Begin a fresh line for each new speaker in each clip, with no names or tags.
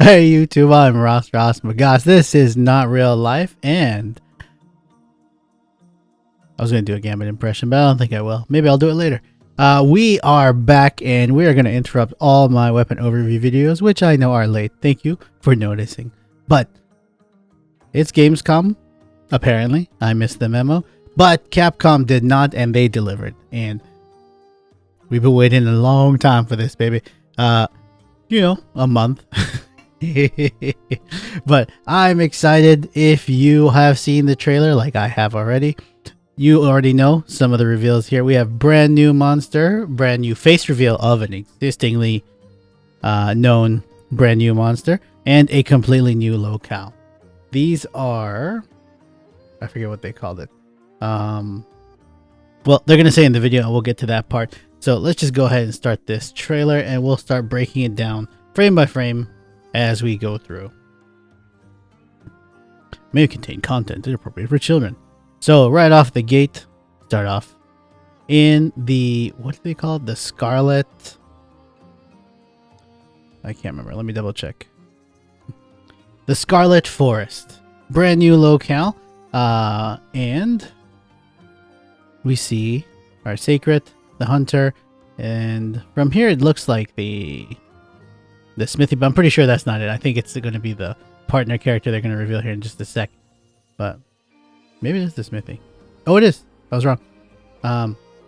Hey YouTube, I'm Ross Magas. This is not real life, and I was going to do a Gambit impression, but I don't think I will. Maybe I'll do it later. We are back, and we are going to interrupt all my weapon overview videos, which I know are late. Thank you for noticing. But it's Gamescom, apparently. I missed the memo. But Capcom did not, and they delivered. And we've been waiting a long time for this, baby. A month. But I'm excited. If you have seen the trailer like I have already, you already know some of the reveals here. We have brand new monster, brand new face reveal of an existingly known brand new monster, and a completely new locale. These are, I forget what they called it. Well, they're gonna say in the video, and we'll get to that part. So let's just go ahead and start this trailer, and we'll start breaking it down frame by frame as we go through. May contain content inappropriate for children. So right off the gate, start off in the, what do they call it? The Scarlet. I can't remember. Let me double check. The Scarlet Forest. Brand new locale. And we see our Sacred, the Hunter. And from here, it looks like the Smithy, but I'm pretty sure that's not it. I think it's going to be the partner character they're going to reveal here in just a sec. But maybe it's the Smithy. Oh, it is. I was wrong.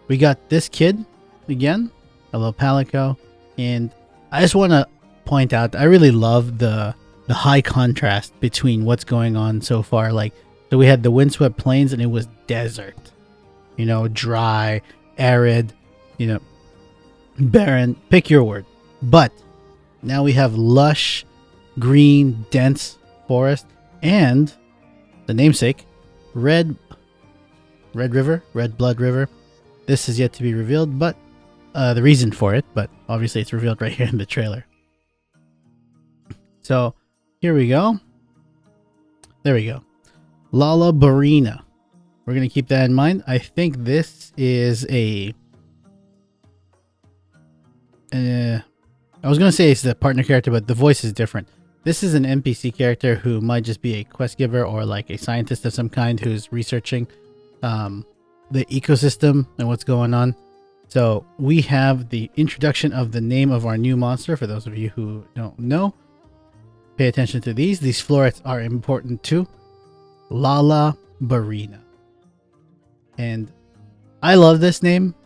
We got this kid again, a little Palico, and I just want to point out, I really love the high contrast between what's going on so far. Like, so we had the windswept plains, and it was desert, dry, arid, barren. Pick your word, but now we have lush, green, dense forest, and the namesake, Red Blood River. This is yet to be revealed, but the reason for it, but obviously it's revealed right here in the trailer. So here we go. There we go. Lala Barina. We're going to keep that in mind. I think this is a... I was going to say it's the partner character, but the voice is different. This is an NPC character who might just be a quest giver or like a scientist of some kind who's researching the ecosystem and what's going on. So we have the introduction of the name of our new monster. For those of you who don't know, pay attention to these. These florets are important too. Lala Barina. And I love this name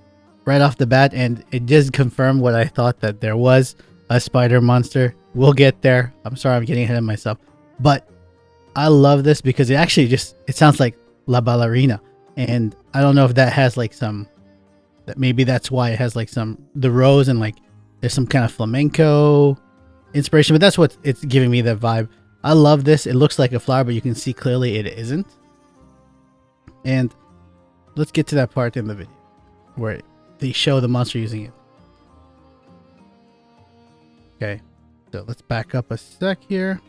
right off the bat, and it just confirmed what I thought, that there was a spider monster. We'll get there. I'm sorry, I'm getting ahead of myself, but I love this because it actually it sounds like La Ballerina, and I don't know if that has like maybe that's why it has like the rose and like there's some kind of flamenco inspiration, but that's what it's giving me, the vibe. I love this. It looks like a flower, but you can see clearly it isn't. And let's get to that part in the video where they show the monster using it. Okay, so let's back up a sec here.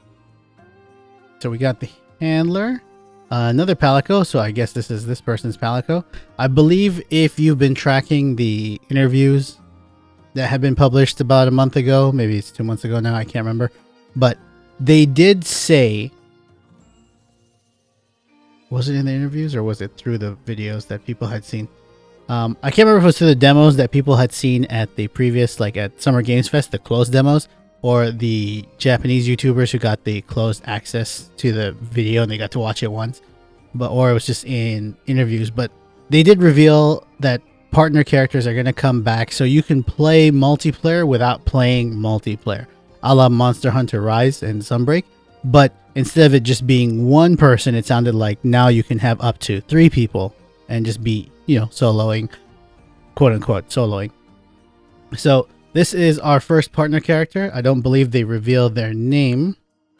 So we got the handler, another Palico. So I guess this is this person's Palico. I believe if you've been tracking the interviews that have been published about a month ago, maybe it's 2 months ago now, I can't remember, but they did say, was it in the interviews or was it through the videos that people had seen? I can't remember if it was through the demos that people had seen at the previous, like at Summer Games Fest, the closed demos, or the Japanese YouTubers who got the closed access to the video and they got to watch it once, or it was just in interviews. But they did reveal that partner characters are going to come back, so you can play multiplayer without playing multiplayer, a la Monster Hunter Rise and Sunbreak. But instead of it just being one person, it sounded like now you can have up to 3 people and just be, soloing, quote unquote, soloing. So this is our first partner character. I don't believe they revealed their name.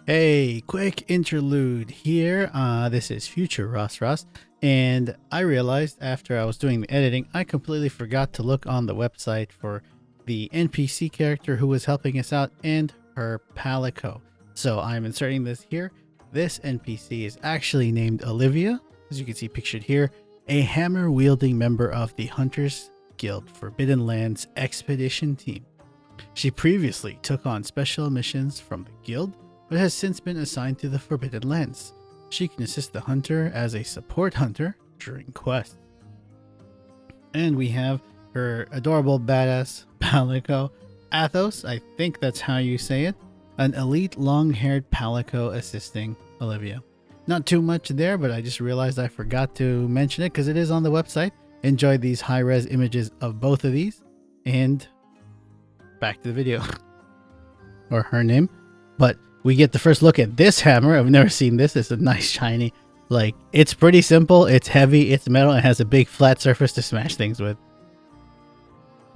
Hey, quick interlude here. This is future Ross, and I realized after I was doing the editing, I completely forgot to look on the website for the NPC character who was helping us out and her Palico. So I'm inserting this here. This NPC is actually named Olivia, as you can see pictured here, a hammer-wielding member of the Hunters Guild Forbidden Lands expedition team. She previously took on special missions from the guild but has since been assigned to the Forbidden Lands. She can assist the hunter as a support hunter during quests. And we have her adorable badass Palico Athos, I think that's how you say it, an elite long-haired Palico assisting Olivia. Not too much there, but I just realized I forgot to mention it because it is on the website. Enjoy these high-res images of both of these, and back to the video. Or her name. But we get the first look at this hammer. I've never seen this. It's a nice shiny, like, it's pretty simple, it's heavy, it's metal, and has a big flat surface to smash things with.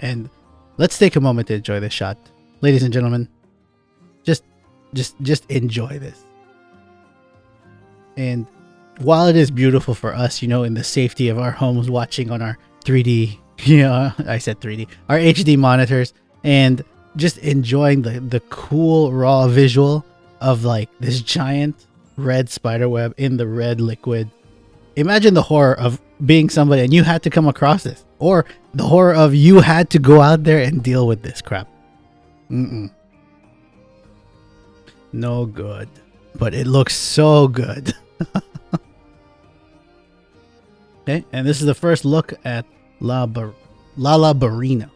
And let's take a moment to enjoy this shot. Ladies and gentlemen, just enjoy this. And while it is beautiful for us, you know, in the safety of our homes, watching on our 3D, I said 3D, our HD monitors, and just enjoying the cool raw visual of like this giant red spider web in the red liquid. Imagine the horror of being somebody and you had to come across this, or the horror of you had to go out there and deal with this crap. No good, but it looks so good. Okay, and this is the first look at Lala Barina.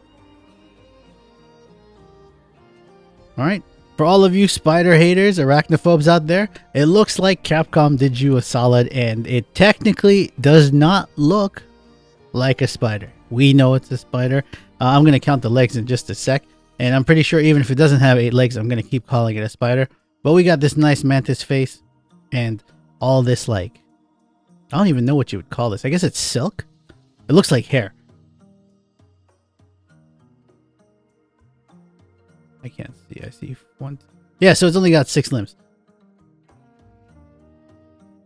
Alright, for all of you spider haters, arachnophobes out there, it looks like Capcom did you a solid, and it technically does not look like a spider. We know it's a spider. I'm going to count the legs in just a sec, and I'm pretty sure even if it doesn't have 8 legs, I'm going to keep calling it a spider. But we got this nice mantis face, and all this, like, I don't even know what you would call this. I guess it's silk? It looks like hair. I can't see. I see one. Yeah, so it's only got 6 limbs.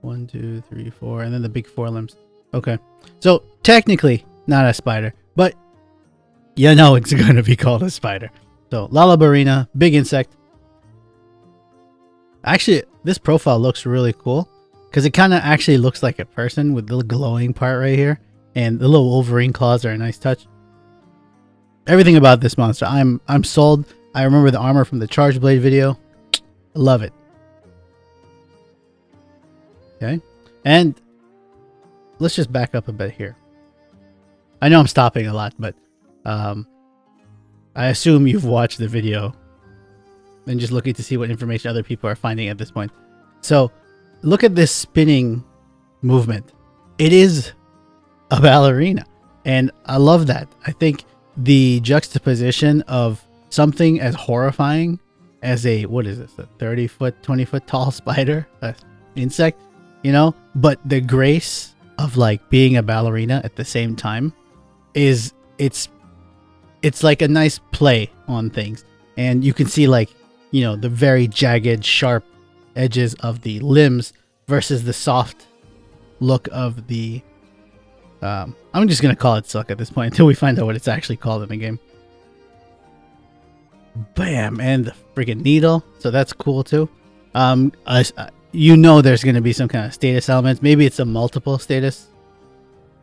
1, 2, 3, 4, and then the big 4 limbs. Okay. So technically not a spider, but you know it's going to be called a spider. So Lala Barina, big insect. Actually, this profile looks really cool because it kind of actually looks like a person with the glowing part right here, and the little Wolverine claws are a nice touch. Everything about this monster, I'm sold. I remember the armor from the Charge Blade video. I love it. Okay, and let's just back up a bit here. I know I'm stopping a lot, but I assume you've watched the video and just looking to see what information other people are finding at this point. So look at this spinning movement. It is a ballerina, and I love that. I think the juxtaposition of something as horrifying as a, what is this, a 30-foot, 20-foot tall spider, insect, you know, but the grace of like being a ballerina at the same time is, it's like a nice play on things. And you can see, like, you know, the very jagged, sharp edges of the limbs versus the soft look of the I'm just gonna call it silk at this point until we find out what it's actually called in the game. Bam, and the freaking needle, so that's cool too. You know there's gonna be some kind of status elements. Maybe it's a multiple status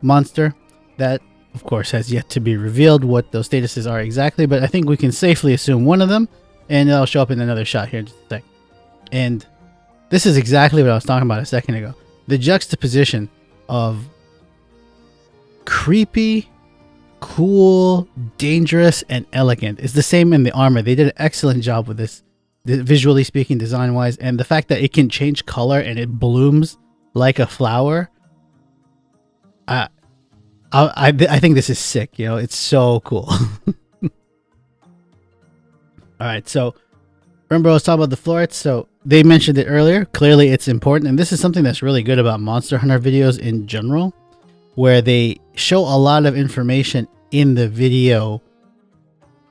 monster that, of course, has yet to be revealed what those statuses are exactly, but I think we can safely assume one of them, and it'll show up in another shot here in just a sec. And this is exactly what I was talking about a second ago. The juxtaposition of creepy, cool, dangerous, and elegant is the same in the armor. They did an excellent job with this, visually speaking, design-wise, and the fact that it can change color and it blooms like a flower. I think this is sick, you know, it's so cool. Alright, so remember I was talking about the florets, so they mentioned it earlier. Clearly it's important, and this is something that's really good about Monster Hunter videos in general, where they show a lot of information in the video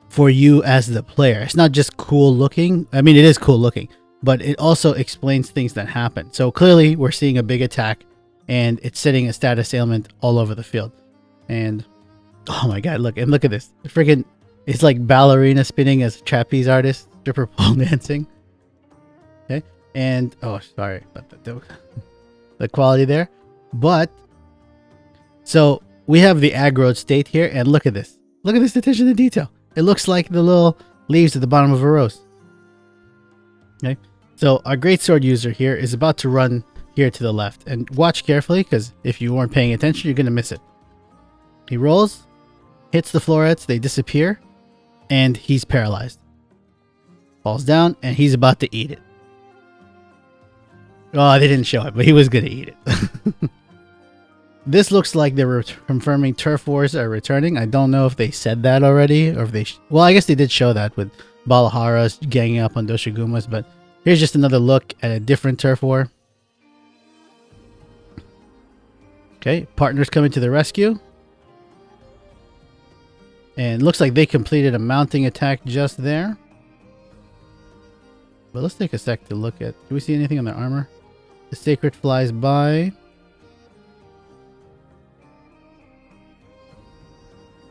for you as the player. It's not just cool looking. I mean, it is cool looking, but it also explains things that happen. So clearly we're seeing a big attack, and it's setting a status ailment all over the field. And oh my god, look, and look at this. Freaking, it's like ballerina spinning as a trapeze artist, stripper pole dancing. Okay, and oh, sorry about the quality there. But so we have the aggroed state here, and look at this. Look at this attention to detail. It looks like the little leaves at the bottom of a rose. Okay, So our greatsword user here is about to run here to the left, and watch carefully because if you weren't paying attention, you're gonna miss it. He rolls, hits the florets, they disappear, and he's paralyzed. Falls down, and he's about to eat it. Oh, they didn't show it, but he was gonna eat it. This looks like they're confirming Turf Wars are returning. I don't know if they said that already, or if they... well, I guess they did show that with Balahara's ganging up on Doshagumas, but here's just another look at a different Turf War. Okay, partners coming to the rescue. And looks like they completed a mounting attack just there. But let's take a sec to look at... do we see anything on their armor? The Sacred flies by.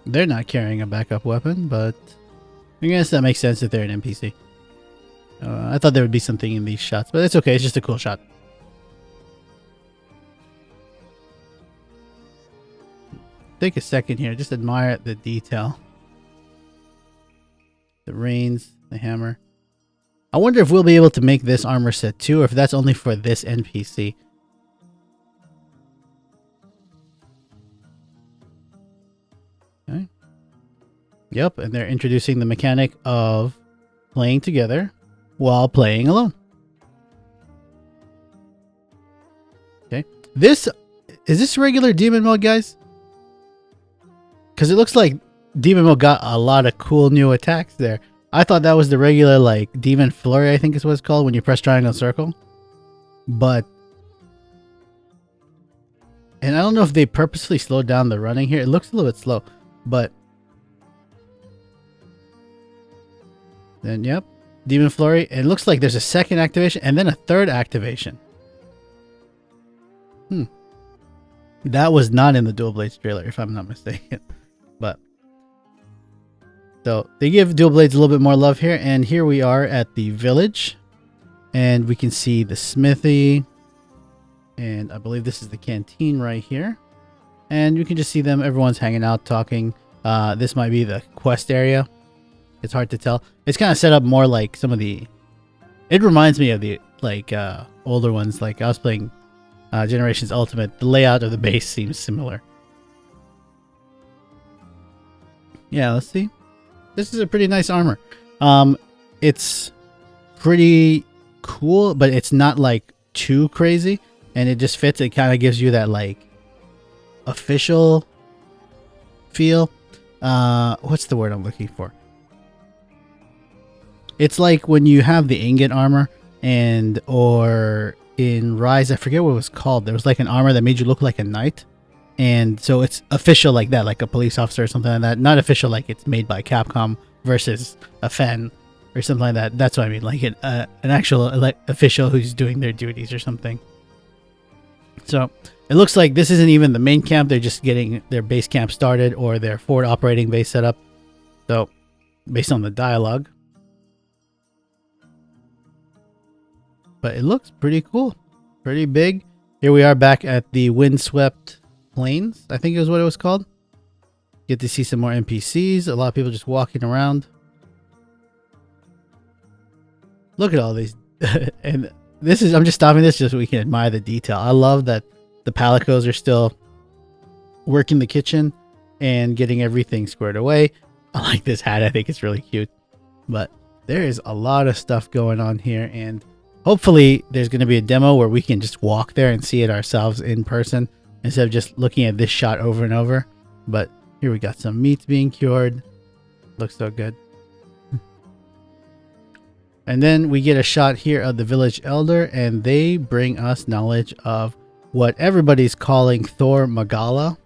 They're not carrying a backup weapon, but I guess that makes sense if they're an NPC. I thought there would be something in these shots, but it's okay. It's just a cool shot. Take a second here. Just admire the detail. The reins, the hammer. I wonder if we'll be able to make this armor set too, or if that's only for this NPC. Okay. Yep, and they're introducing the mechanic of playing together while playing alone. Okay. Is this regular demon mode, guys? Because it looks like demon mode got a lot of cool new attacks there. I thought that was the regular, like, demon flurry, I think is what it's called, when you press triangle circle. But... and I don't know if they purposely slowed down the running here. It looks a little bit slow, but... then, yep. Demon flurry. It looks like there's a second activation and then a third activation. That was not in the Dual Blades trailer, if I'm not mistaken. But... so they give Dual Blades a little bit more love here, and here we are at the village, and we can see the smithy, and I believe this is the canteen right here, and you can just see them. Everyone's hanging out, talking. This might be the quest area. It's hard to tell. It's kind of set up more like some of the... it reminds me of the like older ones. Like I was playing Generations Ultimate. The layout of the base seems similar. Yeah, let's see. This is a pretty nice armor. It's pretty cool, but it's not like too crazy, and it just fits. It kind of gives you that like official feel. What's the word I'm looking for? It's like when you have the ingot armor, and or in Rise, I forget what it was called. There was like an armor that made you look like a knight. And so it's official like that, like a police officer or something like that. Not official like it's made by Capcom versus a fan or something like that. That's what I mean, like an actual like official who's doing their duties or something. So it looks like this isn't even the main camp. They're just getting their base camp started or their forward operating base set up. So based on the dialogue. But it looks pretty cool. Pretty big. Here we are back at the windswept plains, I think is what it was called. Get to see some more NPCs. A lot of people just walking around. Look at all these. And this is, I'm just stopping this just so we can admire the detail. I love that the Palicos are still working the kitchen and getting everything squared away. I like this hat. I think it's really cute. But there is a lot of stuff going on here, and hopefully there's going to be a demo where we can just walk there and see it ourselves in person instead of just looking at this shot over and over. But here we got some meats being cured. Looks so good. And then we get a shot here of the village elder, and they bring us knowledge of what everybody's calling Thor Magala.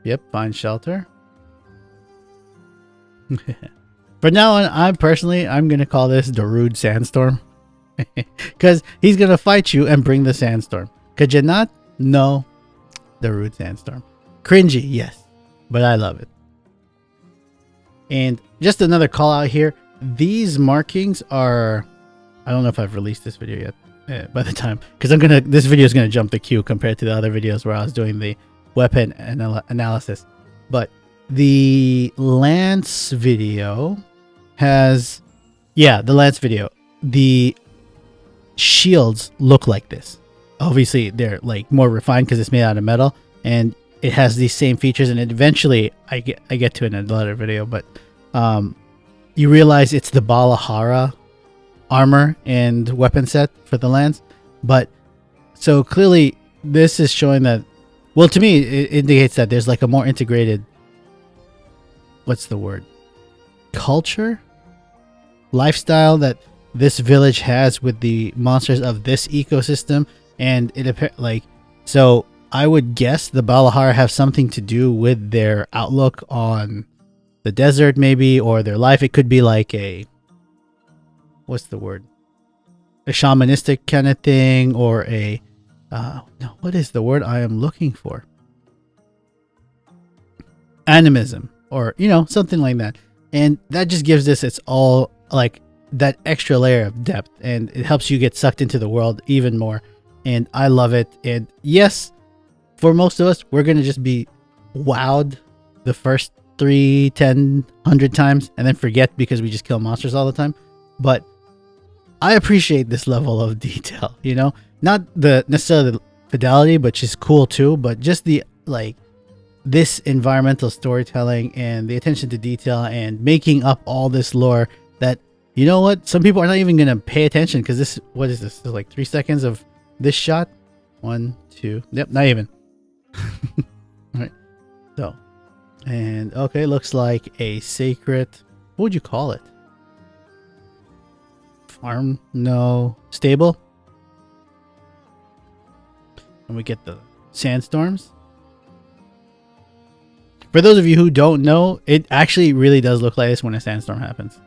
Yep, find shelter. For now on, I'm going to call this the Rude Sandstorm. Because he's going to fight you and bring the sandstorm. Could you not? No. The Rude Sandstorm. Cringy, yes. But I love it. And just another call out here. These markings are... I don't know if I've released this video yet. By the time. Because this video is going to jump the queue compared to the other videos where I was doing the weapon analysis. But the Lance video has Yeah, the Lance video. The shields look like this. Obviously, they're like more refined because it's made out of metal, and it has these same features. And eventually, I get to it in another video, but you realize it's the Balahara armor and weapon set for the Lance. But so clearly, this is showing that. Well, to me, it indicates that there's like a more integrated. What's the word? Culture, lifestyle that this village has with the monsters of this ecosystem, and it like so. I would guess the Balahar have something to do with their outlook on the desert, maybe, or their life. It could be like a what's the word? A shamanistic kind of thing, or a no, what is the word I am looking for? Animism, or something like that. And that just gives this its all like that extra layer of depth, and it helps you get sucked into the world even more. And I love it. And yes, for most of us, we're gonna just be wowed the first 3, 10, 100 times and then forget because we just kill monsters all the time. But I appreciate this level of detail, not the necessarily the fidelity, but just cool too, but just the like this environmental storytelling and the attention to detail and making up all this lore that, what, some people are not even going to pay attention because this, what is this? There's like 3 seconds of this shot. 1, 2, yep, not even. All right. So, and okay, looks like a sacred, what would you call it? Farm? No. Stable? And we get the sandstorms. For those of you who don't know, it actually really does look like this when a sandstorm happens.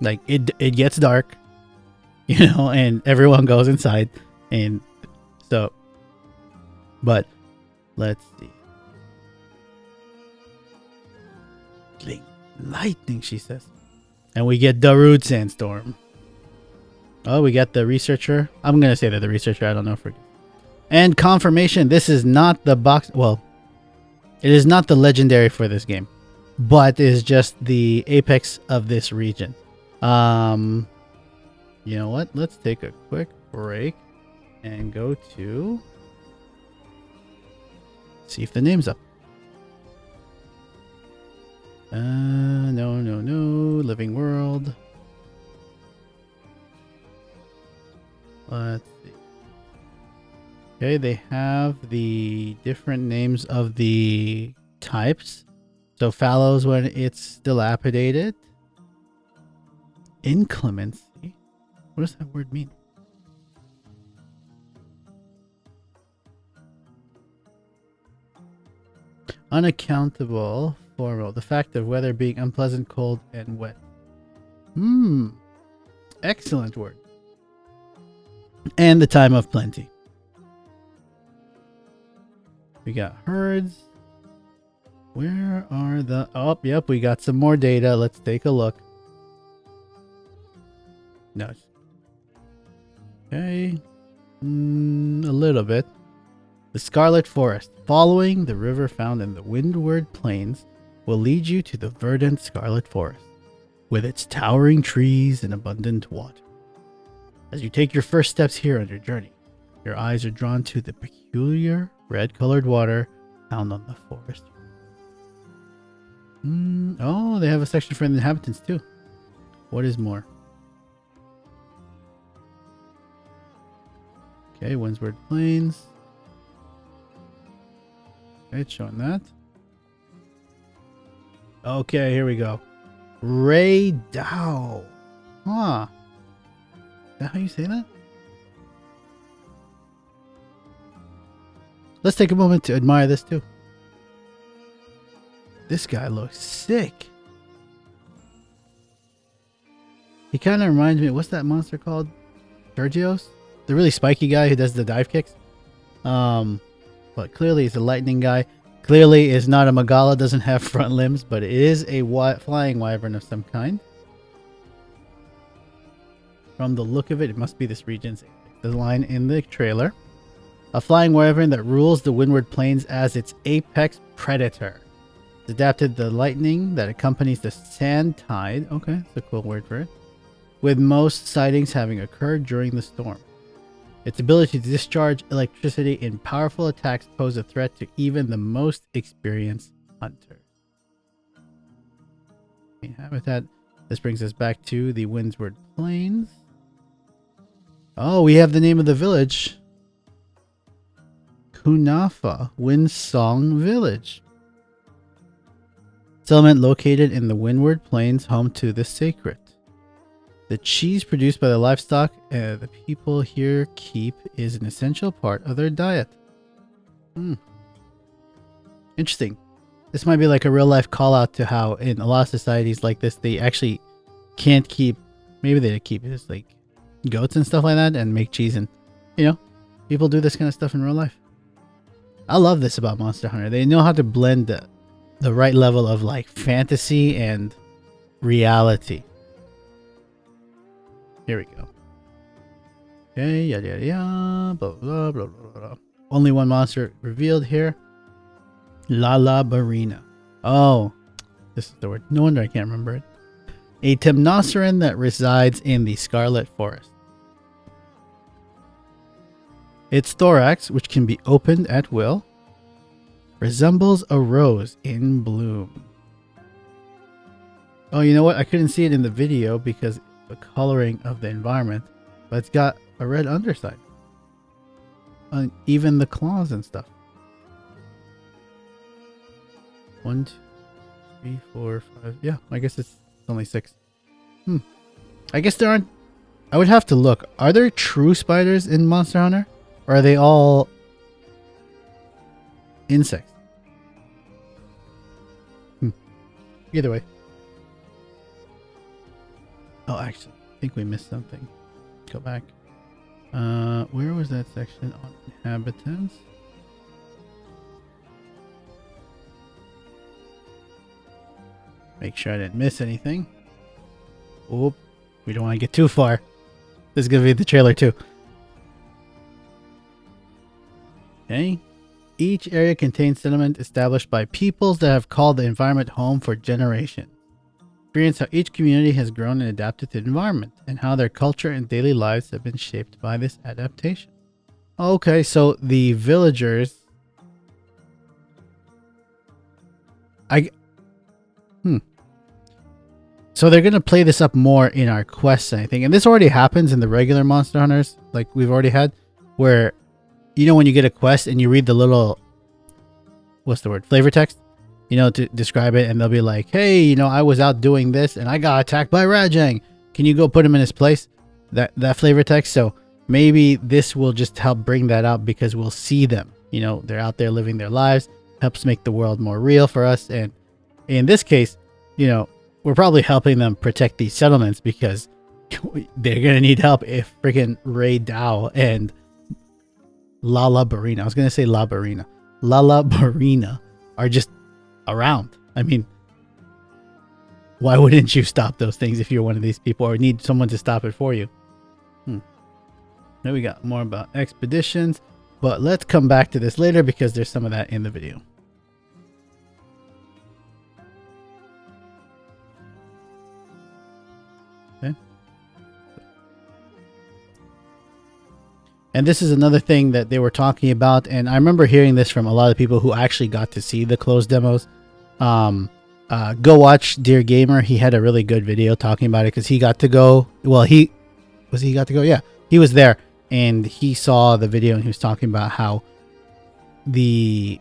Like it gets dark, and everyone goes inside, and so. But let's see. Lightning, she says, and we get Darude sandstorm. Oh, we got the researcher. I'm gonna say that the researcher. I don't know for. And confirmation. This is not the box. Well. It is not the legendary for this game, but is just the apex of this region. You know what? Let's take a quick break and go to see if the name's up. No. Living World. Let's see. Okay, they have the different names of the types. So fallows when it's dilapidated. Inclemency. What does that word mean? Unaccountable. Formal. The fact of weather being unpleasant, cold, and wet. Excellent word. And the time of plenty. We got herds. Where are the... Oh, yep, we got some more data. Let's take a look. No. Okay. A little bit. The Scarlet Forest. Following the river found in the Windward Plains will lead you to the verdant Scarlet Forest, with its towering trees and abundant water. As you take your first steps here on your journey, your eyes are drawn to the peculiar red-colored water found on the forest. Oh, they have a section for the inhabitants too. What is more? Okay, Windward Plains. Okay, it's showing that. Okay, here we go. Ray Dow. Huh. Is that how you say that? Let's take a moment to admire this too. This guy looks sick. He kind of reminds me, what's that monster called? Sergio's? The really spiky guy who does the dive kicks. But clearly he's a lightning guy. Clearly is not a Magala, doesn't have front limbs, but it is a flying wyvern of some kind. From the look of it, it must be this region's the line in the trailer. A flying wyvern that rules the Windward Plains as its apex predator. adapted the lightning that accompanies the sand tide. Okay, that's a cool word for it. With most sightings having occurred during the storm. Its ability to discharge electricity in powerful attacks pose a threat to even the most experienced hunters. Habitat. This brings us back to the Windward Plains. Oh, we have the name of the village. Kunafa Windsong Village. Settlement located in the Windward Plains, home to the sacred. The cheese produced by the livestock the people here keep is an essential part of their diet. Interesting. This might be like a real life call out to how in a lot of societies like this, they actually can't keep, maybe they keep it as like goats and stuff like that and make cheese, and you know, people do this kind of stuff in real life. I love this about Monster Hunter. They know how to blend the right level of like fantasy and reality. Here we go. Okay, yada yada yada, blah blah blah blah blah. Only one monster revealed here. Lala Barina. Oh, this is the word. No wonder I can't remember it. A Temnoceran that resides in the Scarlet Forest. Its thorax, which can be opened at will, resembles a rose in bloom. Oh, you know what? I couldn't see it in the video because of the coloring of the environment, but it's got a red underside. Even the claws and stuff. 1, 2, 3, 4, 5. Yeah, I guess it's only 6. I guess there aren't. I would have to look. Are there true spiders in Monster Hunter? Or are they all insects? Either way. Oh, actually, I think we missed something. Go back. Where was that section on inhabitants? Make sure I didn't miss anything. Oop. We don't want to get too far. This is going to be the trailer too. Okay. Each area contains settlement established by peoples that have called the environment home for generations. Experience how each community has grown and adapted to the environment, and how their culture and daily lives have been shaped by this adaptation. Okay, so the villagers... So they're going to play this up more in our quests, I think. And this already happens in the regular Monster Hunters, like we've already had, where, you know, when you get a quest and you read the little, what's the word, flavor text, you know, to describe it, and they'll be like, hey, you know, I was out doing this and I got attacked by Rajang. Can you go put him in his place? That flavor text. So maybe this will just help bring that out, because we'll see them, you know, they're out there living their lives, helps make the world more real for us. And in this case, you know, we're probably helping them protect these settlements, because they're going to need help if freaking Ray Dow and Lala Barina, I was going to say La Barina, Lala Barina are just around. I mean, why wouldn't you stop those things if you're one of these people, or need someone to stop it for you? Now we got more about expeditions, but let's come back to this later because there's some of that in the video. Okay. And this is another thing that they were talking about, and I remember hearing this from a lot of people who actually got to see the closed demos. Go watch Dear Gamer. He had a really good video talking about it, because he got to go. Well, he got to go. Yeah, he was there, and he saw the video, and he was talking about how the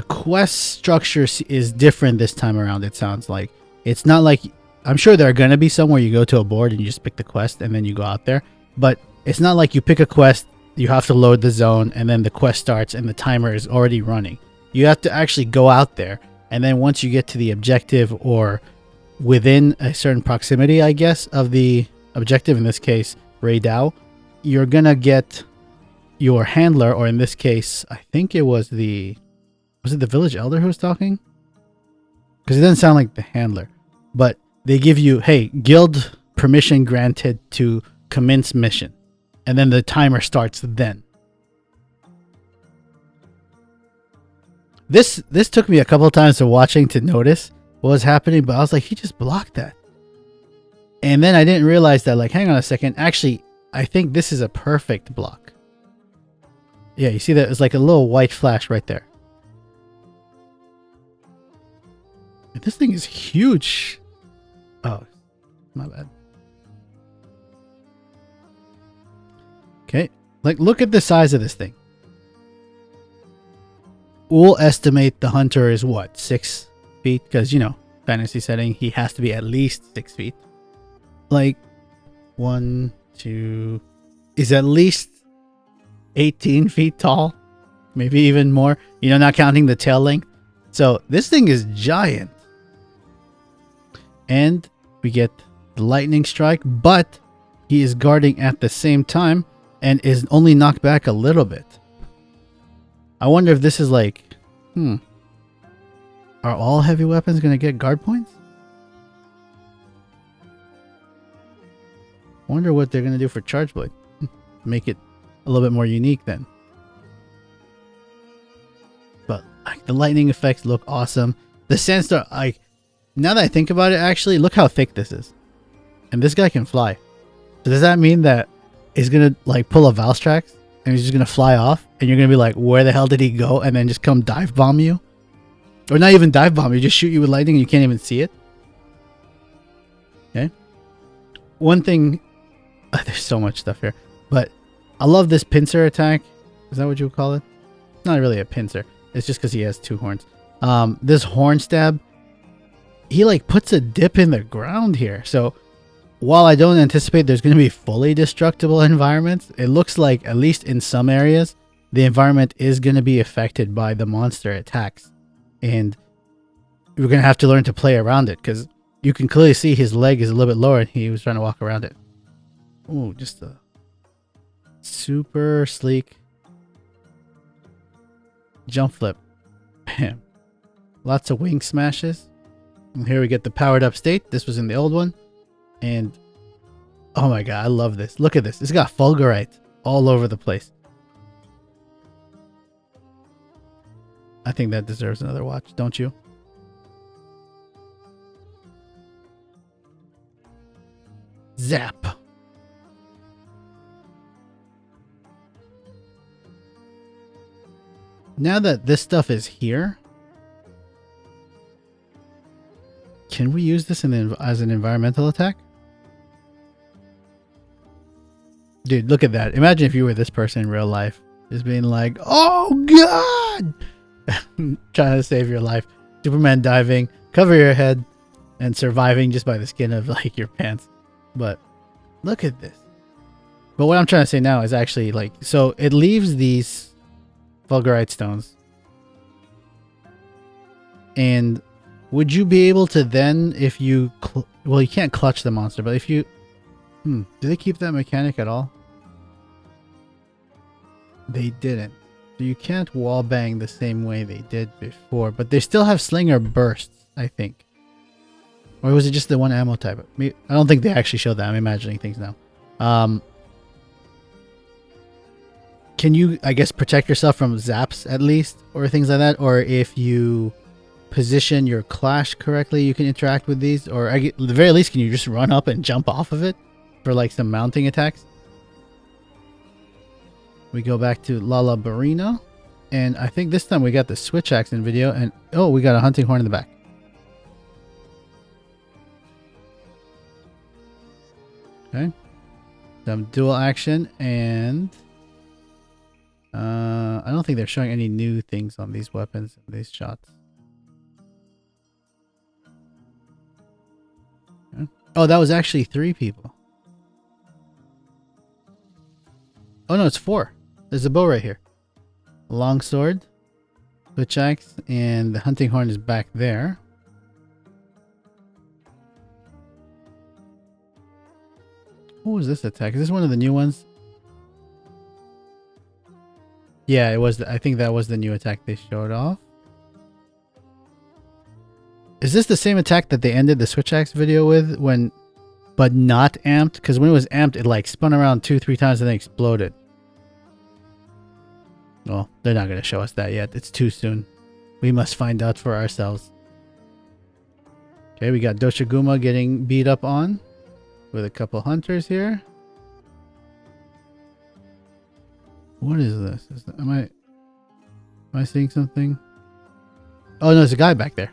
quest structure is different this time around. It sounds like it's not like, I'm sure there are going to be some where you go to a board and you just pick the quest and then you go out there, but it's not like you pick a quest, you have to load the zone, and then the quest starts and the timer is already running. You have to actually go out there, and then once you get to the objective, or within a certain proximity, I guess, of the objective, in this case Ray Dow, you're gonna get your handler, or in this case I think it was the village elder who was talking, because it doesn't sound like the handler, but they give you, hey, guild permission granted to commence mission, and then the timer starts then. This took me a couple of times to watching to notice what was happening, but I was like, he just blocked that. And then I didn't realize that, like, hang on a second. Actually, I think this is a perfect block. Yeah, you see that? It's like a little white flash right there. This thing is huge. Oh, my bad. Okay, like, look at the size of this thing. We'll estimate the hunter is what, 6 feet? Because, you know, fantasy setting, he has to be at least 6 feet. Like, 1, 2, is at least 18 feet tall, maybe even more, you know, not counting the tail length. So this thing is giant. And we get the lightning strike, but he is guarding at the same time and is only knocked back a little bit. I wonder if this is like, are all heavy weapons going to get guard points? Wonder what they're going to do for charge blade. Make it a little bit more unique then. But like, the lightning effects look awesome. The sandstorm, like, now that I think about it, actually, look how thick this is. And this guy can fly. So does that mean that he's going to like pull a Valstrax and he's just going to fly off and you're going to be like, where the hell did he go? And then just come dive bomb you? Or not even dive bomb you, just shoot you with lightning and you can't even see it? Okay. One thing, there's so much stuff here, but I love this pincer attack. Is that what you would call it? Not really a pincer. It's just because he has 2 horns. This horn stab, he like puts a dip in the ground here. So while I don't anticipate there's going to be fully destructible environments, it looks like, at least in some areas, the environment is going to be affected by the monster attacks. And we're going to have to learn to play around it, because you can clearly see his leg is a little bit lower and he was trying to walk around it. Oh, just a super sleek jump flip. Bam. Lots of wing smashes. And here we get the powered up state. This was in the old one. And oh my god, I love this. Look at this. It's got Fulgurite all over the place. I think that deserves another watch, don't you? Zap. Now that this stuff is here, can we use this as an environmental attack? Dude, look at that. Imagine if you were this person in real life. Just being like, oh god! Trying to save your life. Superman diving, cover your head, and surviving just by the skin of like your pants. But look at this. But what I'm trying to say now is actually like, so it leaves these Fulgurite stones. And would you be able to then, if you, well, you can't clutch the monster, but if you, do they keep that mechanic at all? They didn't. So you can't wall bang the same way they did before, but they still have slinger bursts, I think. Or was it just the one ammo type? I don't think they actually showed that. I'm imagining things now. Can you, I guess, protect yourself from zaps at least, or things like that? Or if you position your clash correctly, you can interact with these? Or at the very least, can you just run up and jump off of it for like some mounting attacks? We go back to Lala Barina, and I think this time we got the switch axe in video, and oh, we got a hunting horn in the back. Okay, some dual action, and I don't think they're showing any new things on these weapons and these shots. Okay. Oh, that was actually 3 people. Oh no, it's 4. There's a bow right here. Longsword, switch axe, and the hunting horn is back there. What was this attack? Is this one of the new ones? Yeah, it was. I think that was the new attack they showed off. Is this the same attack that they ended the switch axe video with when, but not amped? Because when it was amped, it like spun around 2-3 times and then exploded. Well, they're not going to show us that yet. It's too soon. We must find out for ourselves. Okay, we got Doshiguma getting beat up on with a couple hunters here. What is this? Am I seeing something? Oh no, there's a guy back there.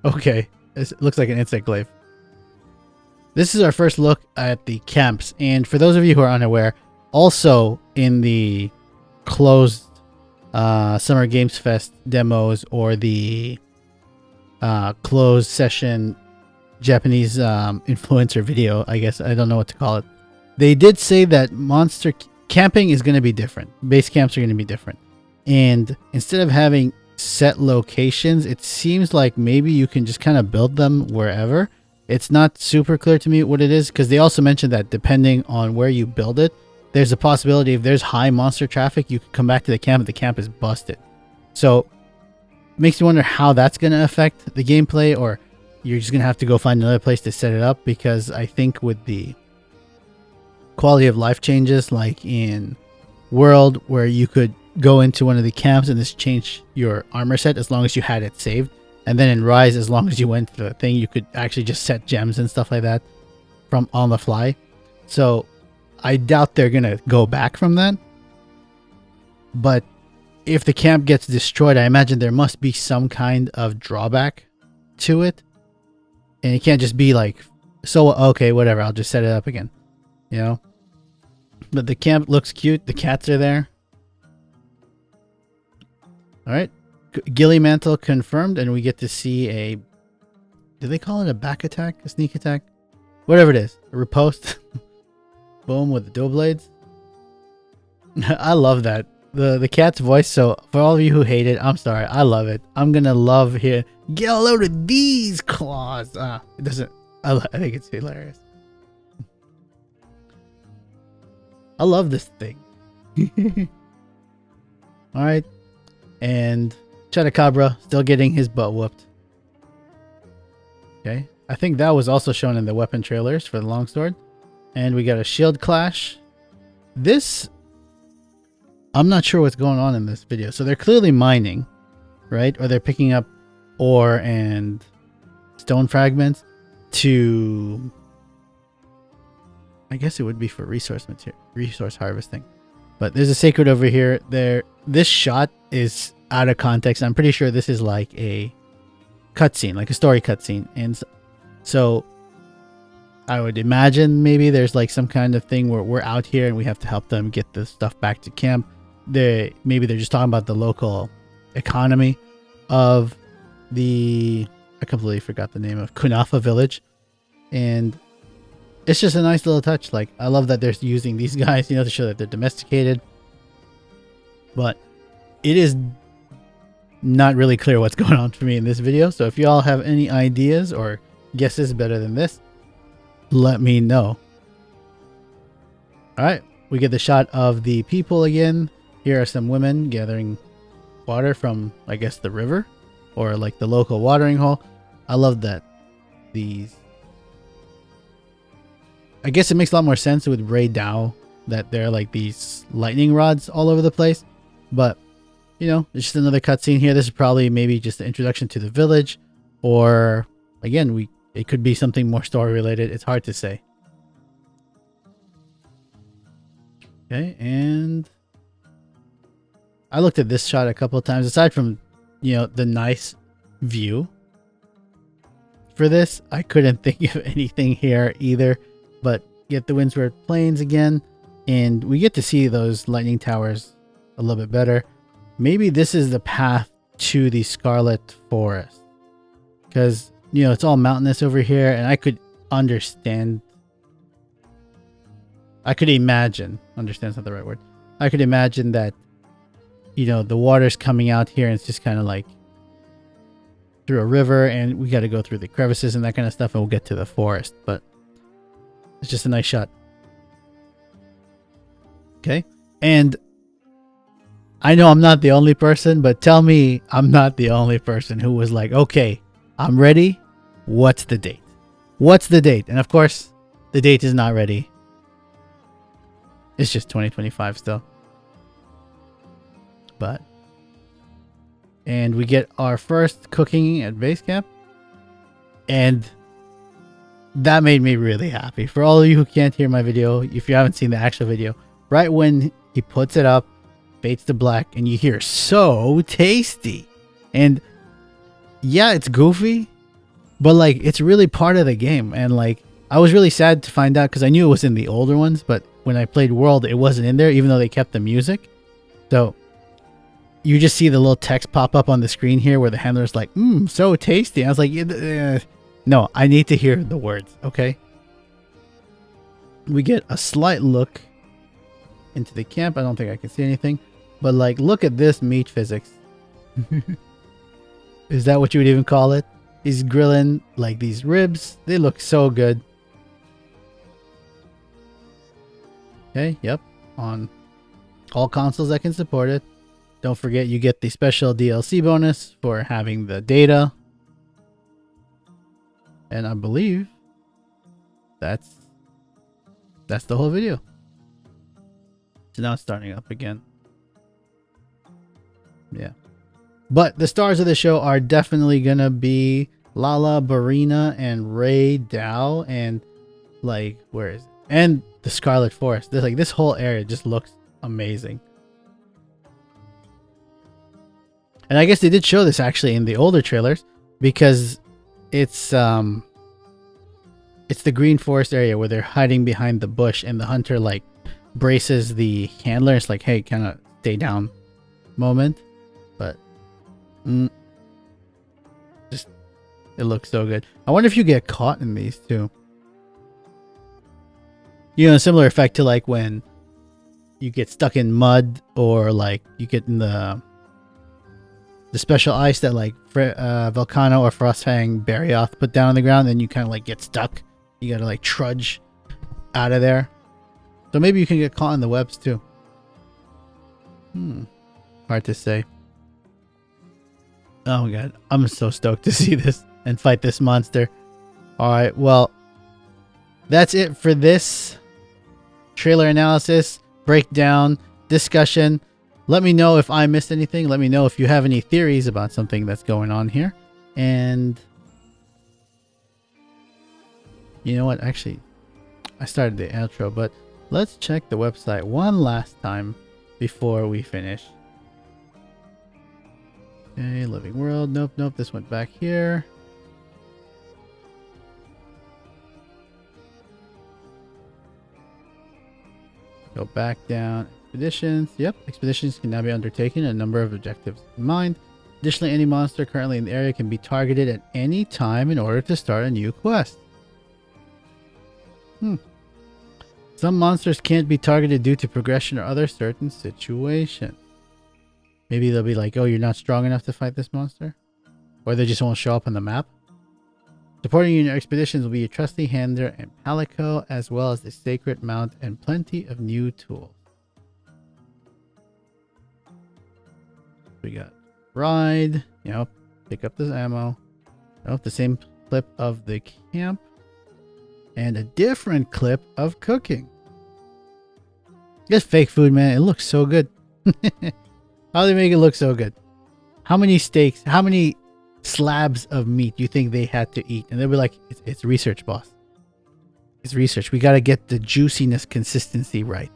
Okay, it looks like an insect glaive. This is our first look at the camps, and for those of you who are unaware, also in the closed Summer Games Fest demos or the closed session Japanese influencer video, I guess, I don't know what to call it, they did say that monster camping is going to be different. Base camps are going to be different, and instead of having set locations, it seems like maybe you can just kind of build them wherever. It's not super clear to me what it is, because they also mentioned that depending on where you build it, there's a possibility if there's high monster traffic, you could come back to the camp and the camp is busted. So it makes me wonder how that's going to affect the gameplay, or you're just going to have to go find another place to set it up, because I think with the quality of life changes, like in World, where you could go into one of the camps and just change your armor set as long as you had it saved, and then in Rise, as long as you went to the thing, you could actually just set gems and stuff like that from on the fly. So I doubt they're going to go back from that. But if the camp gets destroyed, I imagine there must be some kind of drawback to it. And it can't just be like, so, okay, whatever, I'll just set it up again. You know? But the camp looks cute. The cats are there. Alright. Gilly Mantle confirmed, and we get to see a... Do they call it a back attack? A sneak attack? Whatever it is. A riposte. Boom with the dual blades. I love that. The cat's voice, so for all of you who hate it, I'm sorry. I love it. I'm gonna love here. Get a load of these claws. It doesn't... I think it's hilarious. I love this thing. Alright. And Chupacabra still getting his butt whooped. Okay. I think that was also shown in the weapon trailers for the longsword. And we got a shield clash. This... I'm not sure what's going on in this video. So they're clearly mining, right? Or they're picking up ore and stone fragments to... I guess it would be for resource harvesting. But there's a sacred over here. This shot is out of context. I'm pretty sure this is like a cutscene, like a story cutscene. And so I would imagine maybe there's like some kind of thing where we're out here and we have to help them get the stuff back to camp. Maybe they're just talking about the local economy of the... I completely forgot the name of Kunafa village. And it's just a nice little touch. Like, I love that they're using these guys, to show that they're domesticated. But it is not really clear what's going on for me in this video. So if you all have any ideas or guesses better than this, let me know. Alright, we get the shot of the people again. Here are some women gathering water from, I guess, the river. Or like the local watering hole. I love that these... I guess it makes a lot more sense with Ray Dow that there are like these lightning rods all over the place. But, it's just another cutscene here. This is probably maybe just the introduction to the village. Or, again, it could be something more story related. It's hard to say. Okay, and I looked at this shot a couple of times. Aside from, the nice view for this, I couldn't think of anything here either. But get the Windsward Plains again, and we get to see those lightning towers a little bit better. Maybe this is the path to the Scarlet Forest, because it's all mountainous over here, and I could understand. I could imagine. Understand's not the right word. I could imagine that the water's coming out here, and it's just kind of like through a river, and we got to go through the crevices and that kind of stuff, and we'll get to the forest. But it's just a nice shot. Okay. And I know I'm not the only person, but tell me I'm not the only person who was like, okay, I'm ready. What's the date? What's the date? And of course, the date is not ready. It's just 2025 still. But and we get our first cooking at base camp, and that made me really happy. For all of you who can't hear my video, if you haven't seen the actual video, right when he puts it up, fades to black, and you hear "so tasty," and yeah, it's goofy, but like it's really part of the game. And like I was really sad to find out because I knew it was in the older ones, but when I played World, it wasn't in there, even though they kept the music. So you just see the little text pop up on the screen here where the handler's like, so tasty. I was like, no, I need to hear the words, okay? We get a slight look into the camp. I don't think I can see anything, but like, look at this meat physics. Is that what you would even call it? He's grilling like these ribs. They look so good. Okay, yep. On all consoles that can support it. Don't forget you get the special DLC bonus for having the data. And I believe that's the whole video. So now it's starting up again. Yeah. But the stars of the show are definitely gonna be Lala, Barina, and Ray Dow, and like where is it? And the Scarlet Forest. There's like this whole area just looks amazing. And I guess they did show this actually in the older trailers because it's the Green Forest area where they're hiding behind the bush and the hunter like braces the handler. It's like, hey, kind of stay down moment. But just it looks so good. I wonder if you get caught in these too. You know, a similar effect to like when you get stuck in mud or like you get in the special ice that like Volcano or Frostfang Barioth put down on the ground, and you kind of like get stuck. You gotta like trudge out of there. So maybe you can get caught in the webs too. Hard to say. Oh my god, I'm so stoked to see this and fight this monster. Alright, well, that's it for this trailer analysis, breakdown, discussion. Let me know if I missed anything. Let me know if you have any theories about something that's going on here. And you know what? Actually, I started the outro, but let's check the website one last time before we finish. Okay, Living World. Nope. This went back here. Go back down. Expeditions. Yep, expeditions can now be undertaken and a number of objectives in mind. Additionally, any monster currently in the area can be targeted at any time in order to start a new quest. Some monsters can't be targeted due to progression or other certain situation. Maybe they'll be like, oh, you're not strong enough to fight this monster? Or they just won't show up on the map? Supporting you in your expeditions will be your trusty handler and Palico, as well as the sacred mount and plenty of new tools. We got ride, yep, pick up this ammo, the same clip of the camp, and a different clip of cooking. This fake food, man, it looks so good. How do they make it look so good? How many steaks, how many slabs of meat do you think they had to eat? And they'll be like, it's research, boss. It's research. We got to get the juiciness consistency right.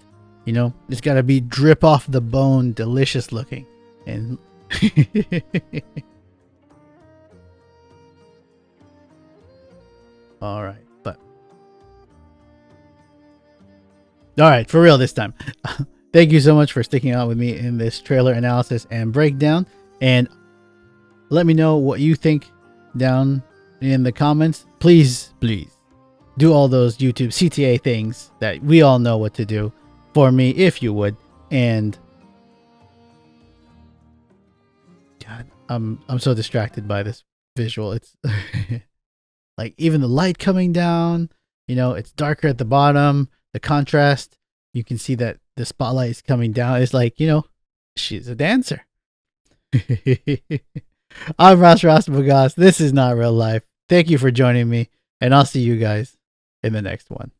You know, it's got to be drip off the bone, delicious looking. And all right, but all right, for real this time. Thank you so much for sticking out with me in this trailer analysis and breakdown, and let me know what you think down in the comments. Please do all those YouTube CTA things that we all know what to do for me, if you would. And God, I'm so distracted by this visual. It's like even the light coming down, you know, it's darker at the bottom, the contrast, you can see that the spotlight is coming down. It's like, you know, she's a dancer. I'm Ross Bogas. This is Not Real Life. Thank you for joining me, and I'll see you guys in the next one.